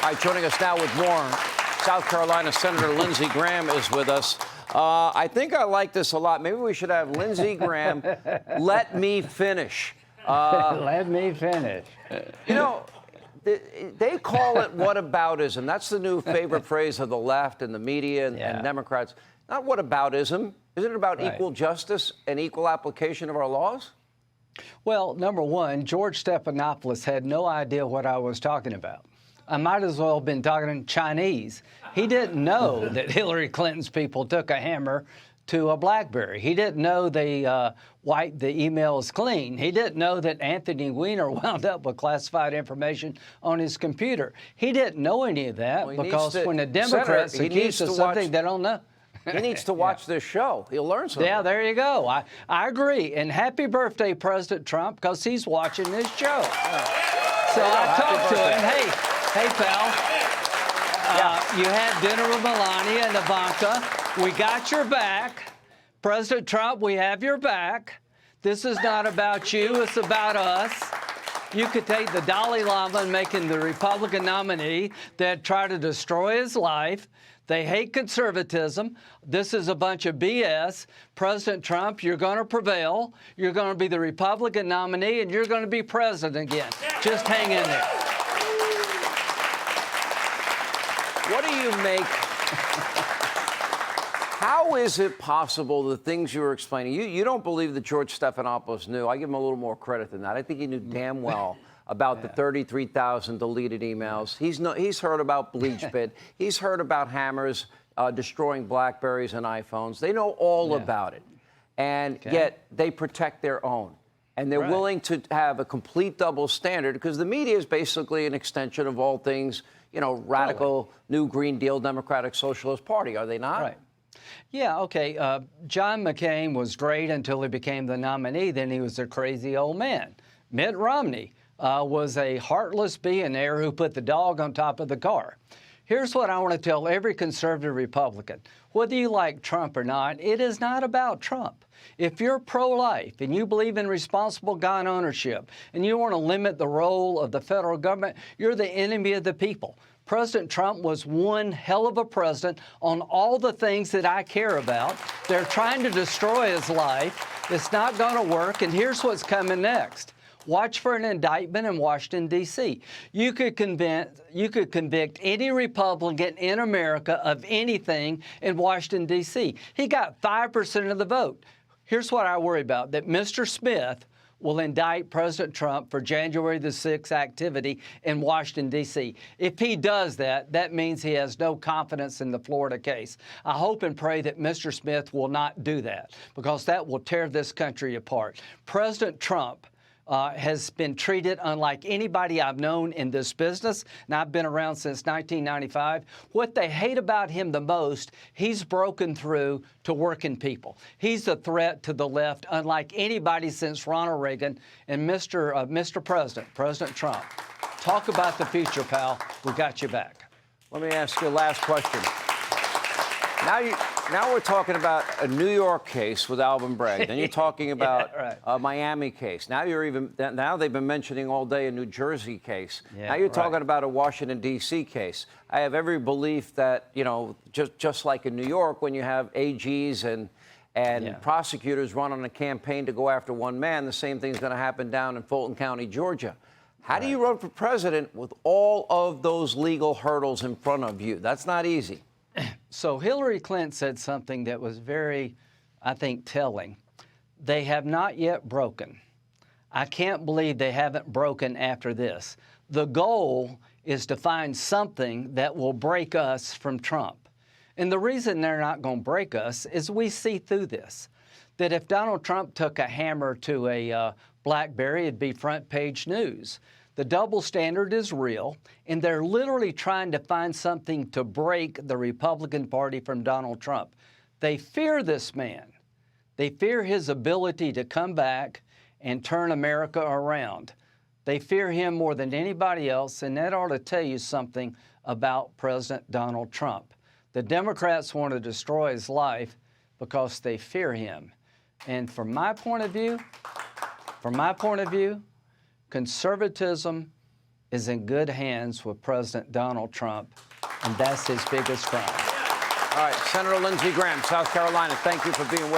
All right, joining us now with more, South Carolina Senator Lindsey Graham is with us. I think I like this a lot. Maybe we should have Lindsey Graham let me finish. Let me finish. You know, they call it whataboutism. That's the new favorite phrase of the left and the media and Democrats. Not whataboutism. Isn't it about equal justice and equal application of our laws? Well, number one, George Stephanopoulos had no idea what I was talking about. I might as well have been talking Chinese. He didn't know that Hillary Clinton's people took a hammer to a BlackBerry. He didn't know they wiped the emails clean. He didn't know that Anthony Weiner wound up with classified information on his computer. He didn't know any of that because when the Democrats accuse of something they don't know. He needs to watch this show. He'll learn something. Yeah, there you go. I agree. And happy birthday, President Trump, because he's watching this show. So I talked to him. Hey, pal. You had dinner with Melania and Ivanka. We got your back. President Trump, we have your back. This is not about you. It's about us. You could take the Dalai Lama and make him the Republican nominee that tried to destroy his life. They hate conservatism. This is a bunch of BS. President Trump, you're going to prevail. You're going to be the Republican nominee, and you're going to be president again. Just hang in there. What do you make? How is it possible the things you were explaining? You don't believe that George Stephanopoulos knew. I give him a little more credit than that. I think he knew damn well about the 33,000 deleted emails. He's heard about BleachBit. He's heard about hammers destroying BlackBerries and iPhones. They know all about it. And yet they protect their own. And they're willing to have a complete double standard because the media is basically an extension of all things, you know, radical, new Green Deal, Democratic Socialist Party, are they not? Right. Yeah, okay. John McCain was great until he became the nominee. Then he was a crazy old man. Mitt Romney was a heartless billionaire who put the dog on top of the car. Here's what I want to tell every conservative Republican. Whether you like Trump or not, it is not about Trump. If you're pro-life and you believe in responsible gun ownership and you want to limit the role of the federal government, you're the enemy of the people. President Trump was one hell of a president on all the things that I care about. They're trying to destroy his life. It's not going to work, and here's what's coming next. Watch for an indictment in Washington, D.C. You could convict any Republican in America of anything in Washington, D.C. He got 5% of the vote. Here's what I worry about, that Mr. Smith will indict President Trump for January the 6th activity in Washington, D.C. If he does that, that means he has no confidence in the Florida case. I hope and pray that Mr. Smith will not do that, because that will tear this country apart. President Trump has been treated unlike anybody I've known in this business, and I've been around since 1995. What they hate about him the most, he's broken through to working people. He's a threat to the left unlike anybody since Ronald Reagan. And Mr. President, President Trump, talk about the future, pal. We got you back. Let me ask you a last question. Now we're talking about a New York case with Alvin Bragg. Then you're talking about a Miami case. Now they've been mentioning all day a New Jersey case. Now you're talking about a Washington, D.C. case. I have every belief that, you know, just like in New York, when you have AGs and prosecutors run on a campaign to go after one man, the same thing's going to happen down in Fulton County, Georgia. How do you run for president with all of those legal hurdles in front of you? That's not easy. So Hillary Clinton said something that was very, I think, telling. They have not yet broken. I can't believe they haven't broken after this. The goal is to find something that will break us from Trump. And the reason they're not going to break us is we see through this, that if Donald Trump took a hammer to a BlackBerry, it'd be front page news. The double standard is real, and they're literally trying to find something to break the Republican Party from Donald Trump. They fear this man. They fear his ability to come back and turn America around. They fear him more than anybody else, and that ought to tell you something about President Donald Trump. The Democrats want to destroy his life because they fear him. And from my point of view, conservatism is in good hands with President Donald Trump, and that's his biggest crime. All right, Senator Lindsey Graham, South Carolina, thank you for being with us.